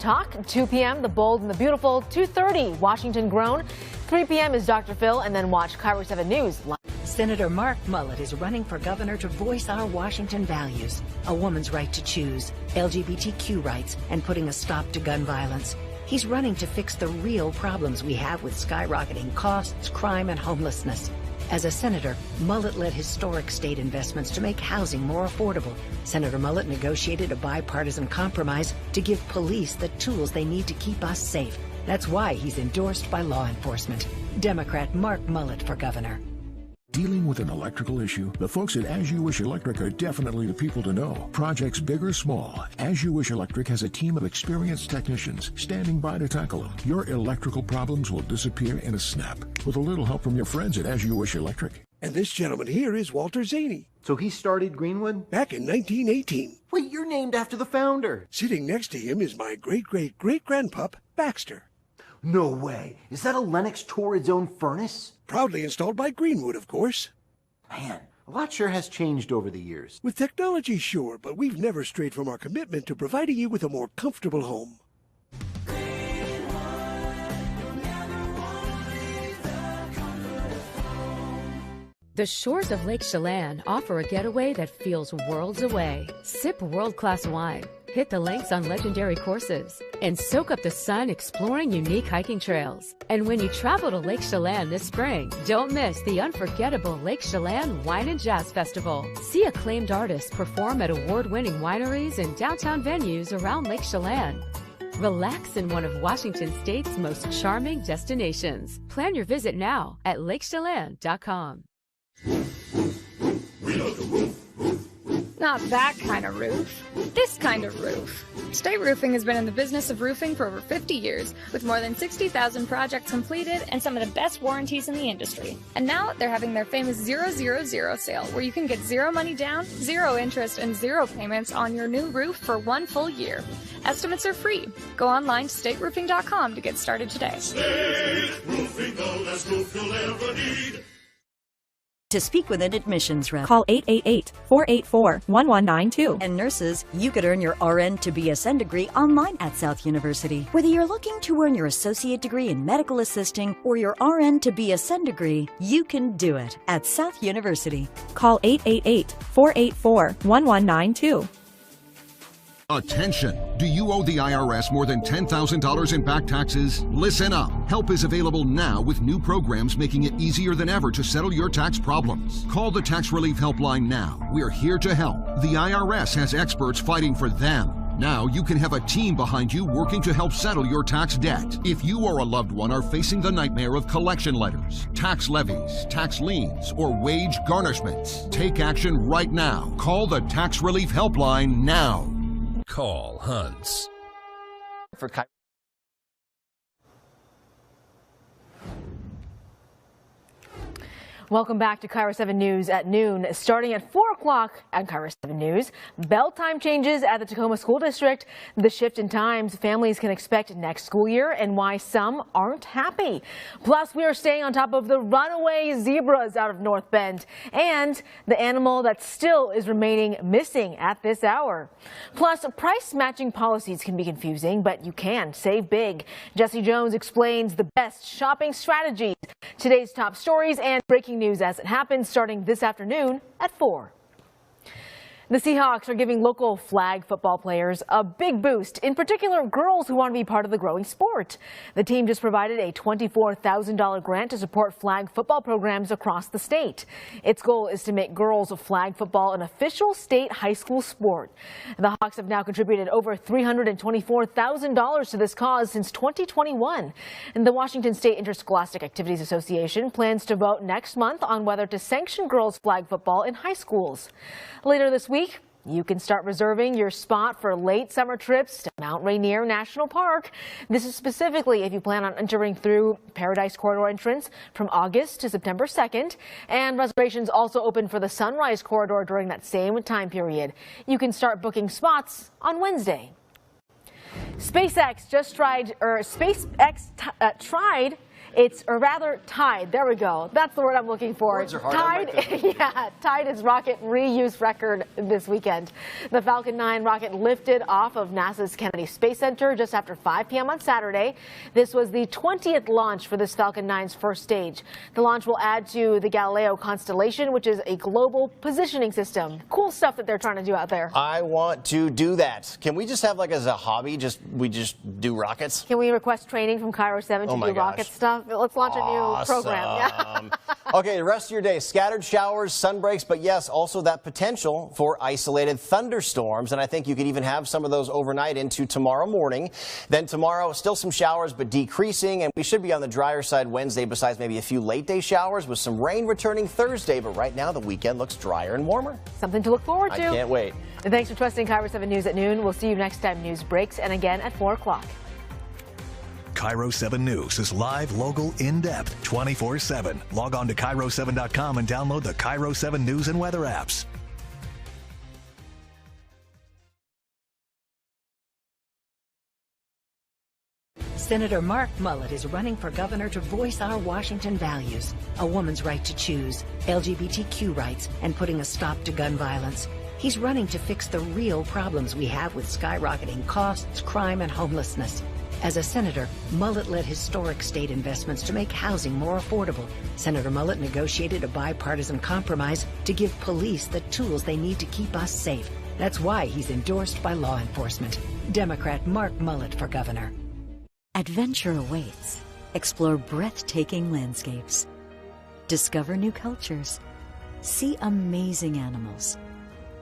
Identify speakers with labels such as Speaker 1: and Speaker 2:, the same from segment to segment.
Speaker 1: Talk, 2 p.m., The Bold and the Beautiful, 2:30, Washington Grown, 3 p.m. is Dr. Phil, and then watch KIRO 7 News.
Speaker 2: Senator Mark Mullet is running for governor to voice our Washington values, a woman's right to choose, LGBTQ rights, and putting a stop to gun violence. He's running to fix the real problems we have with skyrocketing costs, crime, and homelessness. As a senator, Mullet led historic state investments to make housing more affordable. Senator Mullet negotiated a bipartisan compromise to give police the tools they need to keep us safe. That's why he's endorsed by law enforcement. Democrat Mark Mullet for governor.
Speaker 3: Dealing with an electrical issue? The folks at As You Wish Electric are definitely the people to know. Projects big or small, As You Wish Electric has a team of experienced technicians standing by to tackle them. Your electrical problems will disappear in a snap with a little help from your friends at As You Wish Electric.
Speaker 4: And this gentleman here is Walter Zaney.
Speaker 5: So he started Greenwood?
Speaker 4: Back in 1918.
Speaker 5: Wait, you're named after the founder.
Speaker 4: Sitting next to him is my great-great-great-grandpup, Baxter.
Speaker 5: No way. Is that a Lennox Torrid's own furnace?
Speaker 4: Proudly installed by Greenwood, of course.
Speaker 5: Man, a lot sure has changed over the years.
Speaker 4: With technology, sure, but we've never strayed from our commitment to providing you with a more comfortable home.
Speaker 6: The shores of Lake Chelan offer a getaway that feels worlds away. Sip world-class wine, hit the links on legendary courses, and soak up the sun exploring unique hiking trails. And when you travel to Lake Chelan this spring, don't miss the unforgettable Lake Chelan Wine and Jazz Festival. See acclaimed artists perform at award-winning wineries and downtown venues around Lake Chelan. Relax in one of Washington State's most charming destinations. Plan your visit now at lakechelan.com.
Speaker 7: Not that kind of roof. This kind of roof. State Roofing has been in the business of roofing for over 50 years, with more than 60,000 projects completed and some of the best warranties in the industry. And now they're having their famous 000 sale, where you can get zero money down, zero interest, and zero payments on your new roof for 1 full year. Estimates are free. Go online to stateroofing.com to get started today.
Speaker 8: State Roofing, the best roof you'll ever need.
Speaker 9: To speak with an admissions rep,
Speaker 10: call 888-484-1192.
Speaker 9: And nurses, you could earn your RN to BSN degree online at South University. Whether you're looking to earn your associate degree in medical assisting or your RN to BSN degree, you can do it at South University.
Speaker 10: Call 888-484-1192.
Speaker 11: Attention! Do you owe the IRS more than $10,000 in back taxes? Listen up! Help is available now with new programs making it easier than ever to settle your tax problems. Call the Tax Relief Helpline now. We're here to help. The IRS has experts fighting for them. Now you can have a team behind you working to help settle your tax debt. If you or a loved one are facing the nightmare of collection letters, tax levies, tax liens, or wage garnishments, take action right now. Call the Tax Relief Helpline now.
Speaker 12: Call Hunts.
Speaker 1: For Welcome back to KIRO 7 News at noon. Starting at 4 o'clock at KIRO 7 News, bell time changes at the Tacoma School District, the shift in times families can expect next school year, and why some aren't happy. Plus, we are staying on top of the runaway zebras out of North Bend and the animal that still is remaining missing at this hour. Plus, price matching policies can be confusing, but you can save big. Jesse Jones explains the best shopping strategies, today's top stories, and breaking news as it happens starting this afternoon at 4. The Seahawks are giving local flag football players a big boost, in particular girls who want to be part of the growing sport. The team just provided a $24,000 grant to support flag football programs across the state. Its goal is to make girls flag football an official state high school sport. The Hawks have now contributed over $324,000 to this cause since 2021. And the Washington State Interscholastic Activities Association plans to vote next month on whether to sanction girls flag football in high schools. Later this week, you can start reserving your spot for late summer trips to Mount Rainier National Park. This is specifically if you plan on entering through Paradise Corridor entrance from August to September 2nd. And reservations also open for the Sunrise Corridor during that same time period. You can start booking spots on Wednesday. SpaceX tried or rather Tide. There we go. That's the word I'm looking for.
Speaker 5: Words are hard.
Speaker 1: Tide, yeah, tied its rocket reuse record this weekend. The Falcon 9 rocket lifted off of NASA's Kennedy Space Center just after 5 p.m. on Saturday. This was the 20th launch for this Falcon 9's first stage. The launch will add to the Galileo constellation, which is a global positioning system. Cool stuff that they're trying to do out there.
Speaker 10: I want to do that. Can we just have like as a hobby, we just do rockets?
Speaker 1: Can we request training from Kiro 7 to do rocket stuff? Let's launch a new program. Yeah.
Speaker 10: Okay, the rest of your day, scattered showers, sun breaks, but yes, also that potential for isolated thunderstorms. And I think you could even have some of those overnight into tomorrow morning. Then tomorrow, still some showers, but decreasing. And we should be on the drier side Wednesday, besides maybe a few late day showers with some rain returning Thursday. But right now, the weekend looks drier and warmer.
Speaker 1: Something to look forward to.
Speaker 10: I can't wait.
Speaker 1: And thanks for trusting Kiro 7 News at noon. We'll see you next time news breaks and again at 4 o'clock.
Speaker 13: Kiro 7 News is live, local, in-depth, 24/7. Log on to Kiro7.com and download the Kiro 7 News and weather apps.
Speaker 2: Senator Mark Mullet is running for governor to voice our Washington values: a woman's right to choose, LGBTQ rights, and putting a stop to gun violence. He's running to fix the real problems we have with skyrocketing costs, crime, and homelessness. As a senator, Mullet led historic state investments to make housing more affordable. Senator Mullet negotiated a bipartisan compromise to give police the tools they need to keep us safe. That's why he's endorsed by law enforcement. Democrat Mark Mullet for governor.
Speaker 9: Adventure awaits. Explore breathtaking landscapes. Discover new cultures. See amazing animals.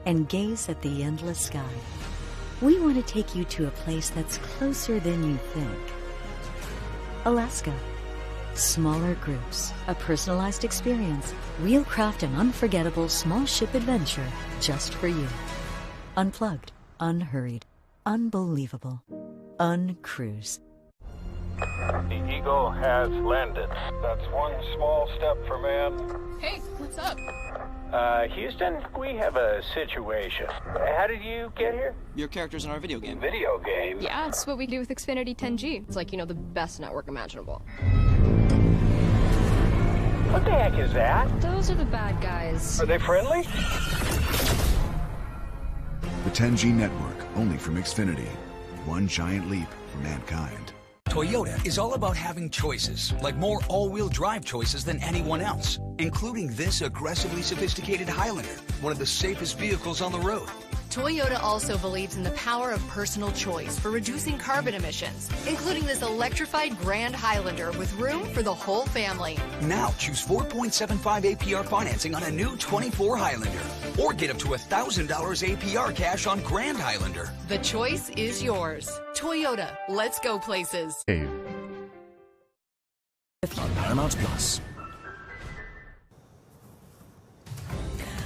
Speaker 9: And gaze at the endless sky. We want to take you to a place that's closer than you think. Alaska. Smaller groups, a personalized experience, real craft and unforgettable small ship adventure just for you. Unplugged, unhurried, unbelievable. Uncruise.
Speaker 14: The Eagle has landed. That's one small step for man.
Speaker 15: Hey, what's up?
Speaker 14: Houston, we have a situation. How did you get here?
Speaker 15: Your character's in our video game.
Speaker 14: Video game?
Speaker 15: Yeah, it's what we do with Xfinity 10G. It's like, the best network imaginable.
Speaker 14: What the heck is that?
Speaker 15: Those are the bad guys.
Speaker 14: Are they friendly?
Speaker 16: The 10G network, only from Xfinity. One giant leap for mankind.
Speaker 17: Toyota is all about having choices, like more all-wheel drive choices than anyone else, including this aggressively sophisticated Highlander, one of the safest vehicles on the road.
Speaker 18: Toyota also believes in the power of personal choice for reducing carbon emissions, including this electrified Grand Highlander with room for the whole family.
Speaker 17: Now choose 4.75 APR financing on a new 24 Highlander, or get up to $1,000 APR cash on Grand Highlander.
Speaker 18: The choice is yours. Toyota, let's go places.
Speaker 13: On Paramount Plus.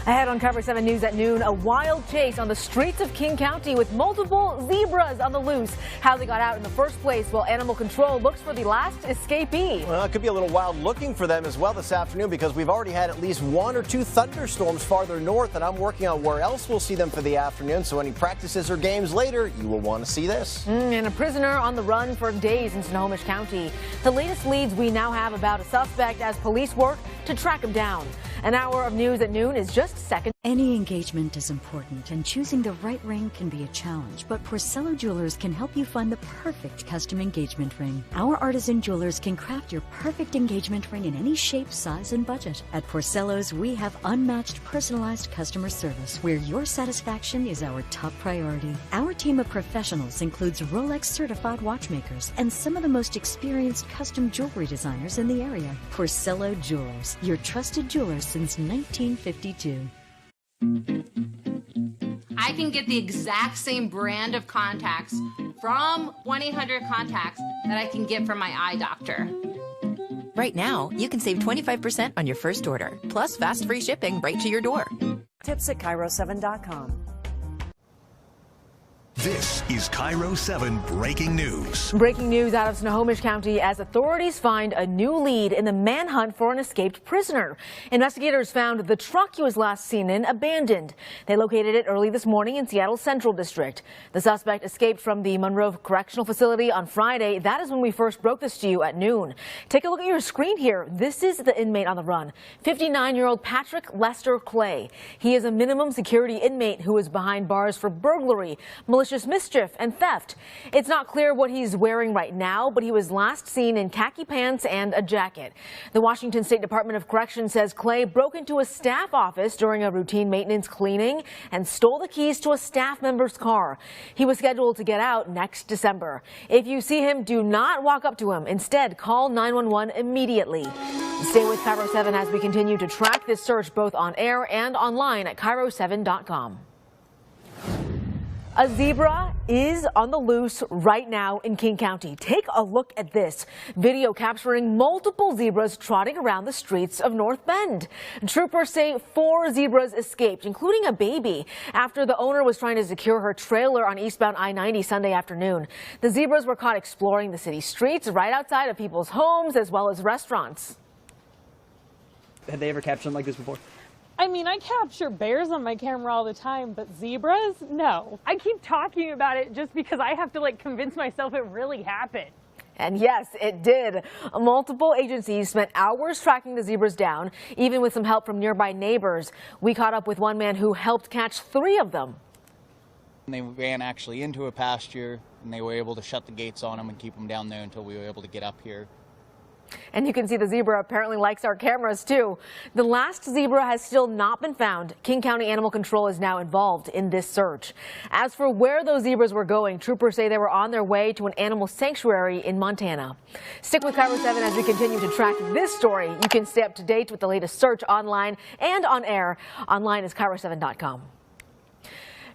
Speaker 1: Ahead on Cover 7 News at noon, a wild chase on the streets of King County with multiple zebras on the loose. How they got out in the first place while Animal Control looks for the last escapee.
Speaker 10: Well, it could be a little wild looking for them as well this afternoon, because we've already had at least 1 or 2 thunderstorms farther north, and I'm working on where else we'll see them for the afternoon. So any practices or games later, you will want to see this.
Speaker 1: And a prisoner on the run for days in Snohomish County. The latest leads we now have about a suspect as police work to track him down. An hour of news at noon is just seconds.
Speaker 9: Any engagement is important, and choosing the right ring can be a challenge, but Porcello Jewelers can help you find the perfect custom engagement ring. Our artisan jewelers can craft your perfect engagement ring in any shape, size, and budget. At Porcello's, we have unmatched personalized customer service, where your satisfaction is our top priority. Our team of professionals includes Rolex certified watchmakers and some of the most experienced custom jewelry designers in the area. Porcello Jewelers, your trusted jewelers since 1952.
Speaker 19: I can get the exact same brand of contacts from 1-800-CONTACTS that I can get from my eye doctor.
Speaker 20: Right now, you can save 25% on your first order, plus fast free shipping right to your door.
Speaker 21: Tips at Kiro7.com.
Speaker 13: This is Kiro 7 Breaking News.
Speaker 1: Breaking news out of Snohomish County as authorities find a new lead in the manhunt for an escaped prisoner. Investigators found the truck he was last seen in abandoned. They located it early this morning in Seattle's Central District. The suspect escaped from the Monroe Correctional Facility on Friday. That is when we first broke this to you at noon. Take a look at your screen here. This is the inmate on the run, 59-year-old Patrick Lester Clay. He is a minimum security inmate who is behind bars for burglary, malicious mischief, and theft. It's not clear what he's wearing right now, but he was last seen in khaki pants and a jacket. The Washington State Department of Corrections says Clay broke into a staff office during a routine maintenance cleaning and stole the keys to a staff member's car. He was scheduled to get out next December. If you see him, do not walk up to him. Instead, call 911 immediately. Stay with Kiro 7 as we continue to track this search both on air and online at kiro7.com. A zebra is on the loose right now in King County. Take a look at this video capturing multiple zebras trotting around the streets of North Bend. Troopers say 4 zebras escaped, including a baby, after the owner was trying to secure her trailer on eastbound I-90 Sunday afternoon. The zebras were caught exploring the city streets right outside of people's homes as well as restaurants.
Speaker 21: Have they ever captured them like this before?
Speaker 22: I mean, I capture bears on my camera all the time, but zebras? No. I keep talking about it just because I have to convince myself it really happened.
Speaker 1: And yes, it did. Multiple agencies spent hours tracking the zebras down, even with some help from nearby neighbors. We caught up with one man who helped catch 3 of them.
Speaker 23: They ran actually into a pasture, and they were able to shut the gates on them and keep them down there until we were able to get up here.
Speaker 1: And you can see the zebra apparently likes our cameras too. The last zebra has still not been found. King County Animal Control is now involved in this search. As for where those zebras were going, troopers say they were on their way to an animal sanctuary in Montana. Stick with Kiro 7 as we continue to track this story. You can stay up to date with the latest search online and on air. Online is kiro7.com.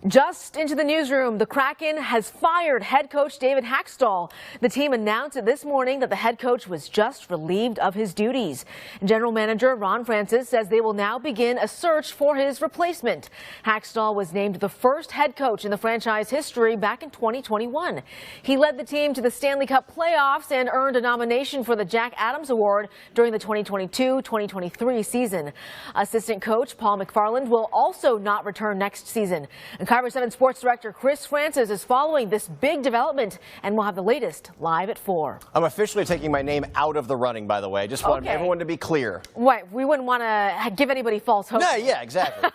Speaker 1: Just into the newsroom, the Kraken has fired head coach David Hackstall. The team announced this morning that the head coach was just relieved of his duties. General manager Ron Francis says they will now begin a search for his replacement. Hackstall was named the first head coach in the franchise history back in 2021. He led the team to the Stanley Cup playoffs and earned a nomination for the Jack Adams Award during the 2022-2023 season. Assistant coach Paul McFarland will also not return next season. Kiro 7 Sports Director Chris Francis is following this big development, and we'll have the latest live at 4.
Speaker 10: I'm officially taking my name out of the running, by the way. Just want everyone to be clear.
Speaker 1: Right. We wouldn't want to give anybody false hope.
Speaker 10: Yeah, exactly.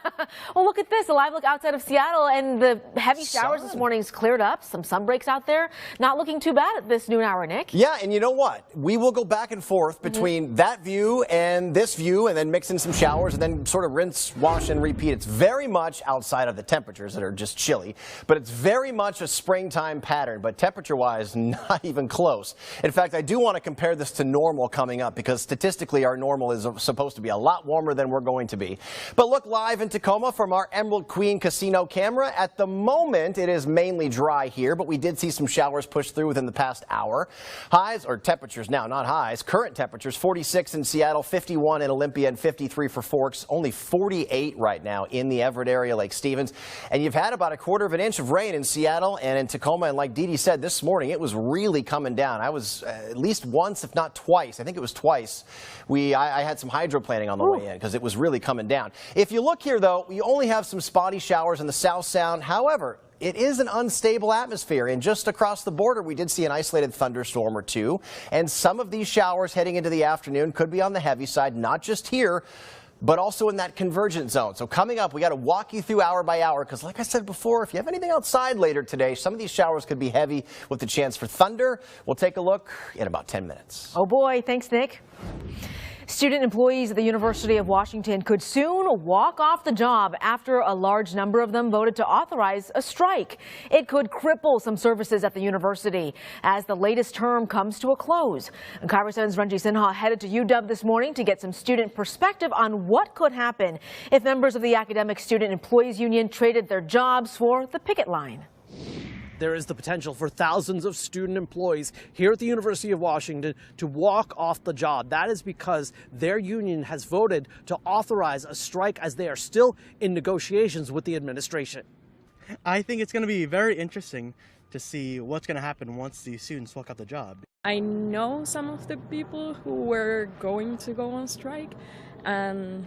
Speaker 1: Well, look at this. A live look outside of Seattle, and the heavy showers this morning's cleared up. Some sun breaks out there. Not looking too bad at this noon hour, Nick.
Speaker 10: Yeah, and you know what? We will go back and forth between that view and this view, and then mix in some showers, and then sort of rinse, wash, and repeat. It's very much outside of the temperatures that are just chilly, but it's very much a springtime pattern, but temperature-wise, not even close. In fact, I do want to compare this to normal coming up, because statistically our normal is supposed to be a lot warmer than we're going to be. But look live in Tacoma from our Emerald Queen Casino camera. At the moment, it is mainly dry here, but we did see some showers push through within the past hour. Highs, or temperatures now, not highs, current temperatures, 46 in Seattle, 51 in Olympia, and 53 for Forks. Only 48 right now in the Everett area, Lake Stevens. And you've had about a 1/4 inch of rain in Seattle and in Tacoma, and like Dee Dee said this morning, it was really coming down. I was at least once, if not twice, I think it was twice, I had some hydroplaning on the way in because it was really coming down. If you look here, though, we only have some spotty showers in the South Sound. However, it is an unstable atmosphere, and just across the border we did see an isolated thunderstorm or two, and some of these showers heading into the afternoon could be on the heavy side, not just here, but also in that convergence zone. So coming up, we got to walk you through hour by hour, because like I said before, if you have anything outside later today, some of these showers could be heavy with the chance for thunder. We'll take a look in about 10 minutes.
Speaker 1: Oh boy, thanks, Nick. Student employees at the University of Washington could soon walk off the job after a large number of them voted to authorize a strike. It could cripple some services at the university as the latest term comes to a close. And Kiro 7's Ranji Sinha headed to UW this morning to get some student perspective on what could happen if members of the Academic Student Employees Union traded their jobs for the picket line.
Speaker 24: There is the potential for thousands of student employees here at the University of Washington to walk off the job. That is because their union has voted to authorize a strike as they are still in negotiations with the administration. I think it's going to be very interesting to see what's going to happen once the students walk out the job.
Speaker 3: I know some of the people who were going to go on strike, and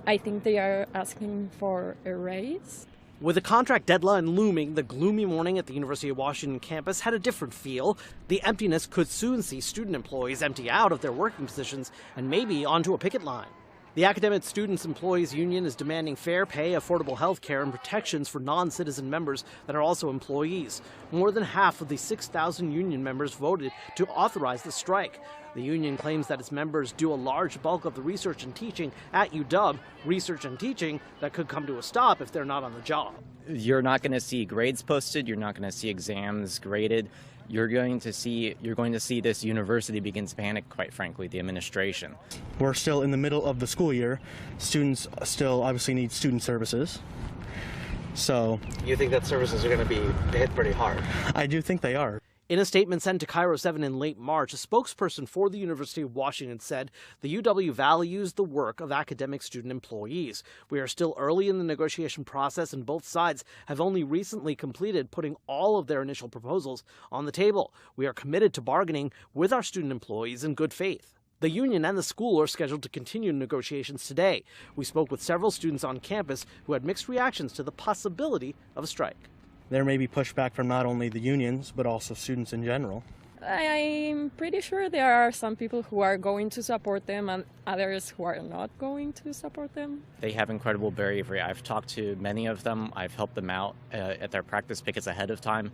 Speaker 3: I think they are asking for a raise.
Speaker 24: With the contract deadline looming, the gloomy morning at the University of Washington campus had a different feel. The emptiness could soon see student employees empty out of their working positions and maybe onto a picket line. The Academic Students Employees Union is demanding fair pay, affordable health care, and protections for non-citizen members that are also employees. More than half of the 6,000 union members voted to authorize the strike. The union claims that its members do a large bulk of the research and teaching at UW, research and teaching that could come to a stop if they're not on the job.
Speaker 4: You're not going to see grades posted, you're not going to see exams graded. You're going to see this university begin to panic, quite frankly, the administration.
Speaker 24: We're still in the middle of the school year. Students still obviously need student services. So you think that services are going to be hit pretty hard? I do think they are. In a statement sent to Kiro 7 in late March, a spokesperson for the University of Washington said the UW values the work of academic student employees. We are still early in the negotiation process, and both sides have only recently completed putting all of their initial proposals on the table. We are committed to bargaining with our student employees in good faith. The union and the school are scheduled to continue negotiations today. We spoke with several students on campus who had mixed reactions to the possibility of a strike. There may be pushback from not only the unions, but also students in general.
Speaker 3: I'm pretty sure there are some people who are going to support them and others who are not going to support them.
Speaker 4: They have incredible bravery. I've talked to many of them. I've helped them out at their practice pickets ahead of time.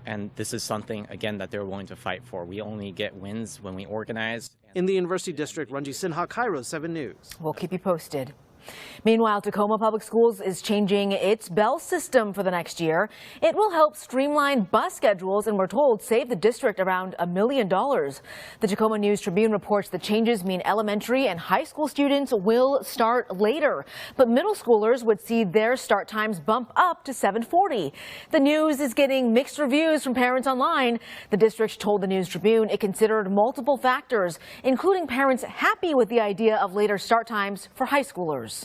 Speaker 4: And this is something, again, that they're willing to fight for. We only get wins when we organize.
Speaker 24: In the University District, Ranji Sinha, Kiro 7 News.
Speaker 1: We'll keep you posted. Meanwhile, Tacoma Public Schools is changing its bell system for the next year. It will help streamline bus schedules and, we're told, save the district around $1 million. The Tacoma News Tribune reports the changes mean elementary and high school students will start later, but middle schoolers would see their start times bump up to 7:40. The news is getting mixed reviews from parents online. The district told the News Tribune it considered multiple factors, including parents happy with the idea of later start times for high schoolers.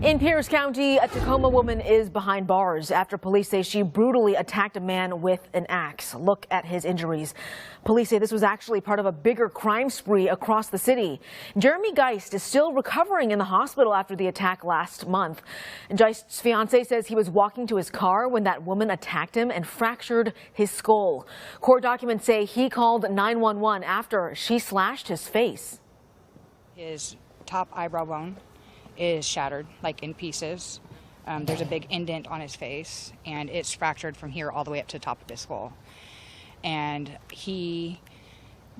Speaker 1: In Pierce County, a Tacoma woman is behind bars after police say she brutally attacked a man with an axe. Look at his injuries. Police say this was actually part of a bigger crime spree across the city. Jeremy Geist is still recovering in the hospital after the attack last month. Geist's fiance says he was walking to his car when that woman attacked him and fractured his skull. Court documents say he called 911 after she slashed his face.
Speaker 6: His top eyebrow bone is shattered, like in pieces. There's a big indent on his face, and it's fractured from here all the way up to the top of his skull. And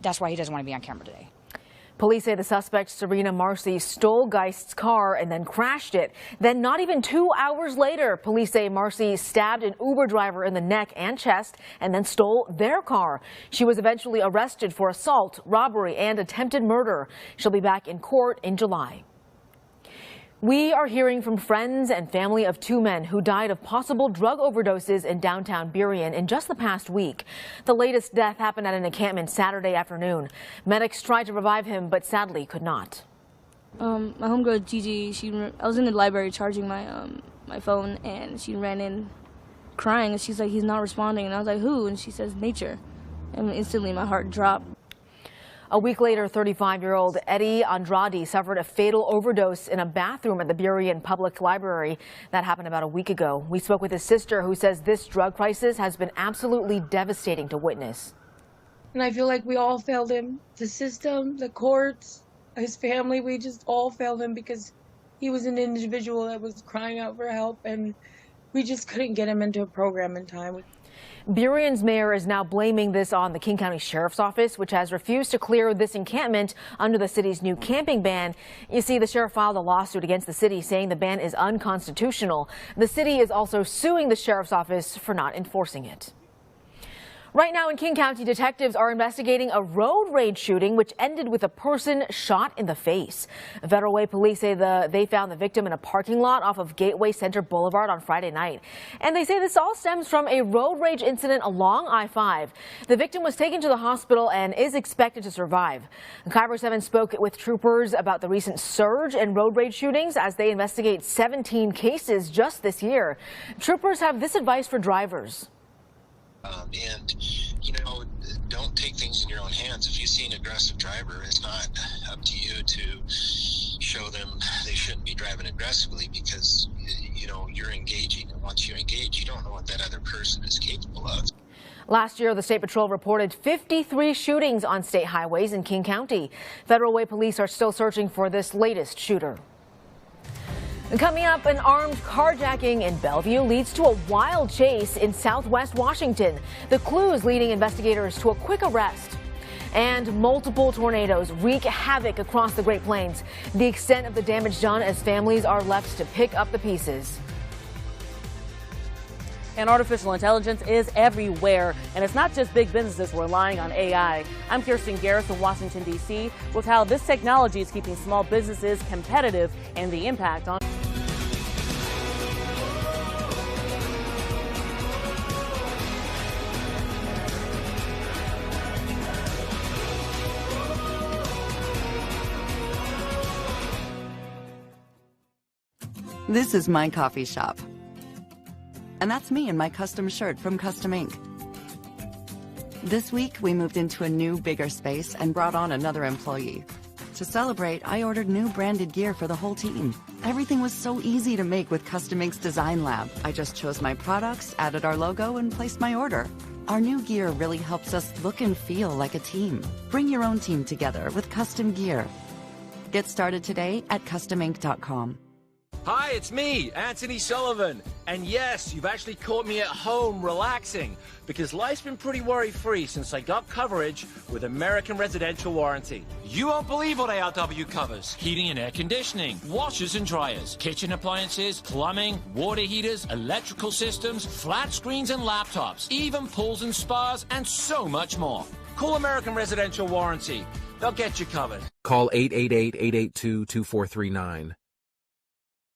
Speaker 6: that's why he doesn't want to be on camera today.
Speaker 1: Police say the suspect, Serena Marcy, stole Geist's car and then crashed it. Then not even 2 hours later, police say Marcy stabbed an Uber driver in the neck and chest and then stole their car. She was eventually arrested for assault, robbery, and attempted murder. She'll be back in court in July. We are hearing from friends and family of two men who died of possible drug overdoses in downtown Burien in just the past week. The latest death happened at an encampment Saturday afternoon. Medics tried to revive him, but sadly could not.
Speaker 7: My homegirl Gigi, I was in the library charging my phone, and she ran in crying, and she's like, "He's not responding." And I was like, "Who?" And she says, "Nature." And instantly my heart dropped.
Speaker 1: A week later, 35-year-old Eddie Andrade suffered a fatal overdose in a bathroom at the Burien Public Library. That happened about a week ago. We spoke with his sister, who says this drug crisis has been absolutely devastating to witness.
Speaker 25: And I feel like we all failed him. The system, the courts, his family, we just all failed him because he was an individual that was crying out for help, and we just couldn't get him into a program in time.
Speaker 1: Burien's mayor is now blaming this on the King County Sheriff's Office, which has refused to clear this encampment under the city's new camping ban. You see, the sheriff filed a lawsuit against the city saying the ban is unconstitutional. The city is also suing the sheriff's office for not enforcing it. Right now in King County, detectives are investigating a road rage shooting which ended with a person shot in the face. Federal Way police say they found the victim in a parking lot off of Gateway Center Boulevard on Friday night. And they say this all stems from a road rage incident along I-5. The victim was taken to the hospital and is expected to survive. KIRO 7 spoke with troopers about the recent surge in road rage shootings as they investigate 17 cases just this year. Troopers have this advice for drivers.
Speaker 2: And, don't take things in your own hands. If you see an aggressive driver, it's not up to you to show them they shouldn't be driving aggressively because, you're engaging. And once you engage, you don't know what that other person is capable of.
Speaker 1: Last year, the State Patrol reported 53 shootings on state highways in King County. Federal Way police are still searching for this latest shooter. Coming up, an armed carjacking in Bellevue leads to a wild chase in southwest Washington. The clues leading investigators to a quick arrest. And multiple tornadoes wreak havoc across the Great Plains. The extent of the damage done as families are left to pick up the pieces.
Speaker 5: And artificial intelligence is everywhere, and it's not just big businesses relying on AI. I'm Kirsten Garris in Washington, D.C. with how this technology is keeping small businesses competitive and the impact on
Speaker 8: This is my coffee shop. And that's me in my custom shirt from Custom Ink. This week, we moved into a new, bigger space and brought on another employee. To celebrate, I ordered new branded gear for the whole team. Everything was so easy to make with Custom Ink's Design Lab. I just chose my products, added our logo, and placed my order. Our new gear really helps us look and feel like a team. Bring your own team together with custom gear. Get started today at customink.com.
Speaker 11: Hi, it's me, Anthony Sullivan. And yes, you've actually caught me at home relaxing because life's been pretty worry-free since I got coverage with American Residential Warranty.
Speaker 12: You won't believe what ARW covers. Heating and air conditioning, washers and dryers, kitchen appliances, plumbing, water heaters, electrical systems, flat screens and laptops, even pools and spas, and so much more.
Speaker 11: Call American Residential Warranty. They'll get you covered.
Speaker 26: Call 888-882-2439.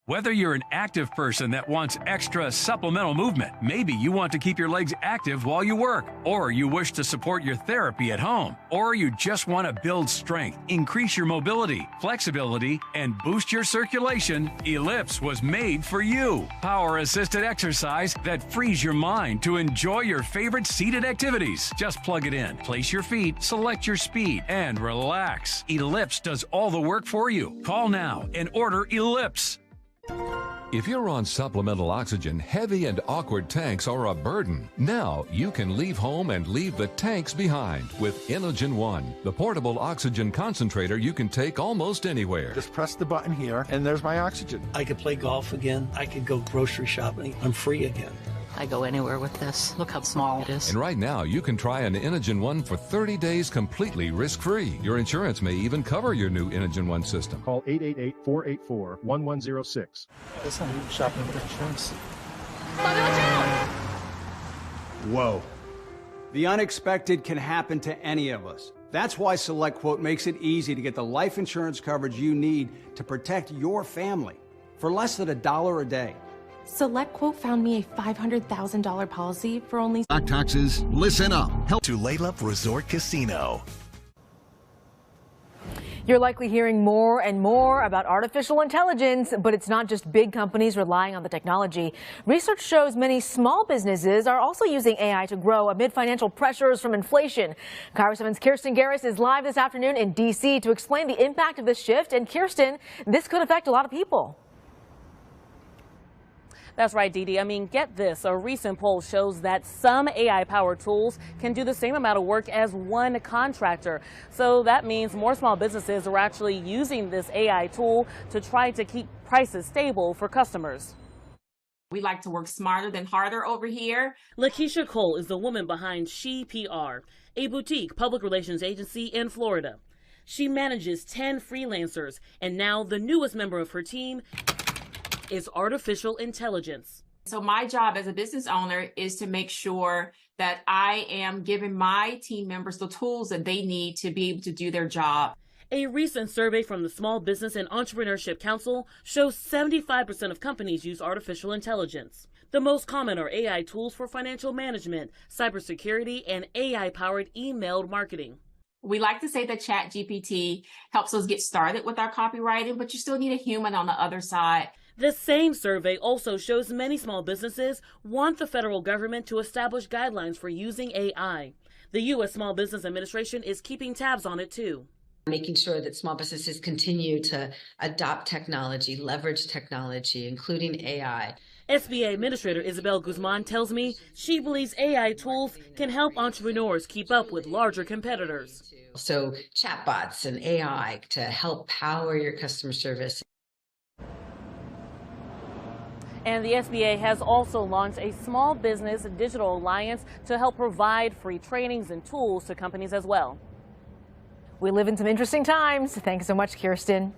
Speaker 27: Whether you're an active person that wants extra supplemental movement, maybe you want to keep your legs active while you work, or you wish to support your therapy at home, or you just want to build strength, increase your mobility, flexibility, and boost your circulation, Ellipse was made for you. Power-assisted exercise that frees your mind to enjoy your favorite seated activities. Just plug it in, place your feet, select your speed, and relax. Ellipse does all the work for you. Call now and order Ellipse.
Speaker 28: If you're on supplemental oxygen, heavy and awkward tanks are a burden. Now you can leave home and leave the tanks behind with Inogen One, the portable oxygen concentrator you can take almost anywhere.
Speaker 29: Just press the button here and there's my oxygen.
Speaker 30: I could play golf again. I could go grocery shopping. I'm free again.
Speaker 31: I go anywhere with this. Look how small it is.
Speaker 28: And right now, you can try an Inogen One for 30 days completely risk-free. Your insurance may even cover your new Inogen One system.
Speaker 32: Call 888-484-1106.
Speaker 30: Guess I'm shopping with insurance.
Speaker 33: Whoa. The unexpected can happen to any of us. That's why SelectQuote makes it easy to get the life insurance coverage you need to protect your family for less than $1 a day.
Speaker 34: SelectQuote found me a $500,000 policy for only...
Speaker 13: Stock taxes, listen up. Help to Laylup Resort Casino.
Speaker 1: You're likely hearing more and more about artificial intelligence, but it's not just big companies relying on the technology. Research shows many small businesses are also using AI to grow amid financial pressures from inflation. KIRO 7's Kirsten Garris is live this afternoon in D.C. to explain the impact of this shift. And Kirsten, this could affect a lot of people.
Speaker 5: That's right, Dee Dee. I mean, get this. A recent poll shows that some AI-powered tools can do the same amount of work as one contractor. So that means more small businesses are actually using this AI tool to try to keep prices stable for customers.
Speaker 35: We like to work smarter than harder over here.
Speaker 5: Lakeisha Cole is the woman behind She PR, a boutique public relations agency in Florida. She manages 10 freelancers, and now the newest member of her team is artificial intelligence.
Speaker 35: So my job as a business owner is to make sure that I am giving my team members the tools that they need to be able to do their job.
Speaker 5: A recent survey from the Small Business and Entrepreneurship Council shows 75% of companies use artificial intelligence. The most common are AI tools for financial management, cybersecurity, and AI-powered emailed marketing.
Speaker 35: We like to say that ChatGPT helps us get started with our copywriting, but you still need a human on the other side.
Speaker 5: The same survey also shows many small businesses want the federal government to establish guidelines for using AI. The U.S. Small Business Administration is keeping tabs on it, too.
Speaker 3: Making sure that small businesses continue to adopt technology, leverage technology, including AI.
Speaker 5: SBA Administrator Isabel Guzman tells me she believes AI tools can help entrepreneurs keep up with larger competitors.
Speaker 3: So chatbots and AI to help power your customer service.
Speaker 5: And the SBA has also launched a small business digital alliance to help provide free trainings and tools to companies as well.
Speaker 1: We live in some interesting times. Thanks so much, Kirsten.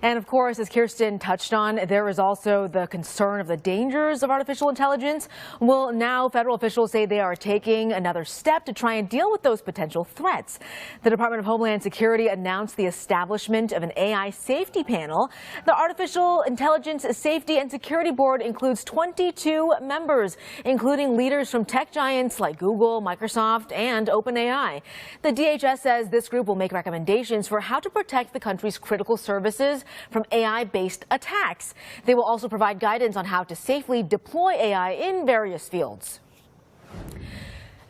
Speaker 1: And of course, as Kirsten touched on, there is also the concern of the dangers of artificial intelligence. Well, now federal officials say they are taking another step to try and deal with those potential threats. The Department of Homeland Security announced the establishment of an AI safety panel. The Artificial Intelligence Safety and Security Board includes 22 members, including leaders from tech giants like Google, Microsoft, and OpenAI. The DHS says this group will make recommendations for how to protect the country's critical services from AI-based attacks. They will also provide guidance on how to safely deploy AI in various fields.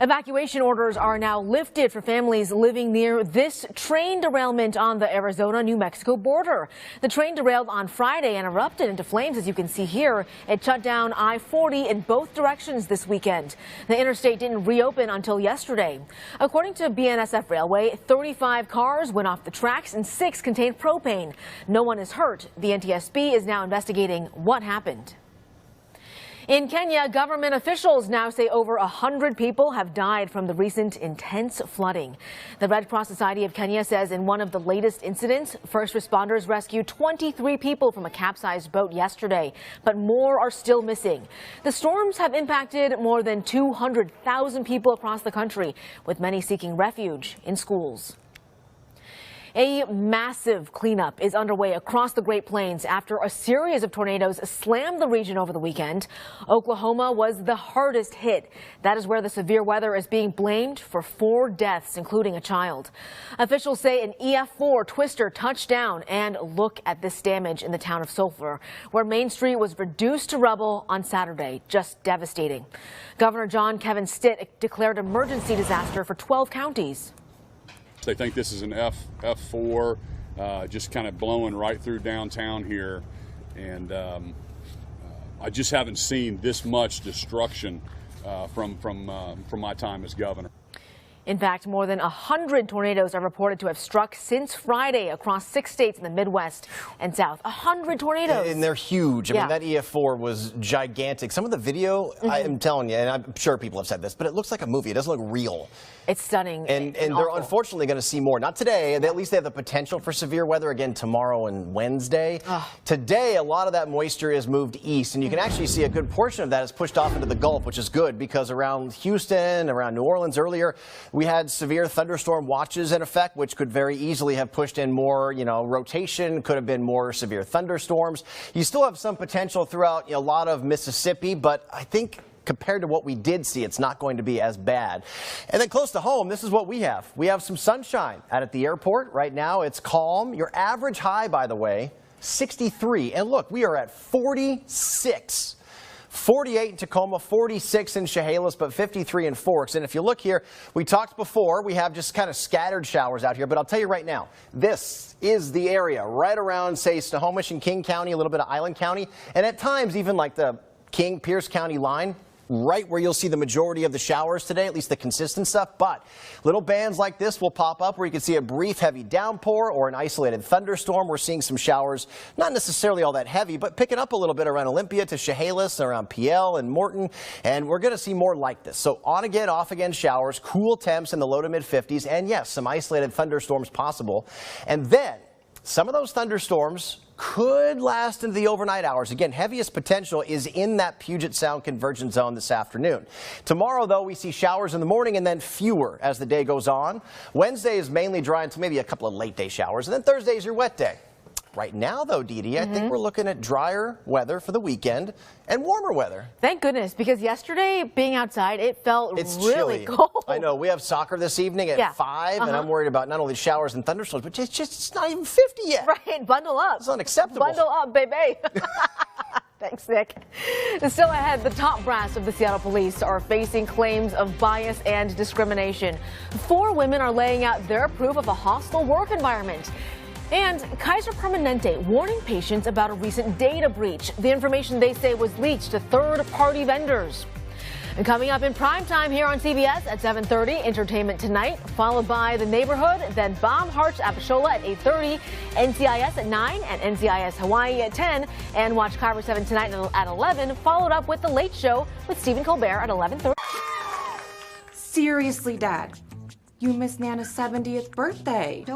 Speaker 1: Evacuation orders are now lifted for families living near this train derailment on the Arizona-New Mexico border. The train derailed on Friday and erupted into flames, as you can see here. It shut down I-40 in both directions this weekend. The interstate didn't reopen until yesterday. According to BNSF Railway, 35 cars went off the tracks and 6 contained propane. No one is hurt. The NTSB is now investigating what happened. In Kenya, government officials now say over 100 people have died from the recent intense flooding. The Red Cross Society of Kenya says in one of the latest incidents, first responders rescued 23 people from a capsized boat yesterday, but more are still missing. The storms have impacted more than 200,000 people across the country, with many seeking refuge in schools. A massive cleanup is underway across the Great Plains after a series of tornadoes slammed the region over the weekend. Oklahoma was the hardest hit. That is where the severe weather is being blamed for 4 deaths, including a child. Officials say an EF4 twister touched down, and look at this damage in the town of Sulphur, where Main Street was reduced to rubble on Saturday. Just devastating. Governor John Kevin Stitt declared emergency disaster for 12 counties.
Speaker 9: They think this is an F4, just kind of blowing right through downtown here, and I just haven't seen this much destruction from my time as governor.
Speaker 1: In fact, more than 100 tornadoes are reported to have struck since Friday across 6 states in the Midwest and South. 100 tornadoes.
Speaker 10: And they're huge. I mean, that EF4 was gigantic. Some of the video, I'm telling you, and I'm sure people have said this, but it looks like a movie. It doesn't look real.
Speaker 1: It's stunning.
Speaker 10: And they're unfortunately going to see more. Not today. At least they have the potential for severe weather again tomorrow and Wednesday. Today, a lot of that moisture is moved east, and you can actually see a good portion of that is pushed off into the Gulf, which is good because around Houston, around New Orleans earlier, we had severe thunderstorm watches in effect, which could very easily have pushed in more, rotation, could have been more severe thunderstorms. You still have some potential throughout a lot of Mississippi, but I think compared to what we did see, it's not going to be as bad. And then close to home, this is what we have. We have some sunshine out at the airport. Right now, it's calm. Your average high, by the way, 63. And look, we are at 46. 48 in Tacoma, 46 in Chehalis, but 53 in Forks. And if you look here, we talked before, we have just kind of scattered showers out here. But I'll tell you right now, this is the area right around, say, Snohomish and King County, a little bit of Island County, and at times even like the King-Pierce County line. Right where you'll see the majority of the showers today, at least the consistent stuff. But little bands like this will pop up where you can see a brief heavy downpour or an isolated thunderstorm. We're seeing some showers, not necessarily all that heavy, but picking up a little bit around Olympia to Chehalis, around PL and Morton. And we're going to see more like this. So on again, off again showers, cool temps in the low to mid 50s. And yes, some isolated thunderstorms possible. And then Some of those thunderstorms could last into the overnight hours. Again, heaviest potential is in that Puget Sound convergence zone this afternoon. Tomorrow, though, we see showers in the morning and then fewer as the day goes on. Wednesday is mainly dry until maybe a couple of late day showers, and then Thursday is your wet day. Right now, though, Dee Dee, I think we're looking at drier weather for the weekend and warmer weather.
Speaker 1: Thank goodness, because yesterday, being outside, it felt really
Speaker 10: chilly.
Speaker 1: cold.
Speaker 10: I know. We have soccer this evening at 5, and I'm worried about not only showers and thunderstorms, but it's not even 50 yet.
Speaker 1: Right, bundle up.
Speaker 10: It's unacceptable.
Speaker 1: Bundle up, baby. Thanks, Nick. Still ahead, the top brass of the Seattle Police are facing claims of bias and discrimination. 4 women are laying out their proof of a hostile work environment. And Kaiser Permanente warning patients about a recent data breach. The information they say was leaked to third-party vendors. And coming up in prime time here on CBS at 7:30, Entertainment Tonight, followed by The Neighborhood, then Baumhart's Apashola at 8:30, NCIS at 9, and NCIS Hawaii at 10. And watch Kaiser 7 tonight at 11, followed up with The Late Show with Stephen Colbert at 11:30.
Speaker 4: Seriously, Dad, you missed Nana's 70th birthday. Don't be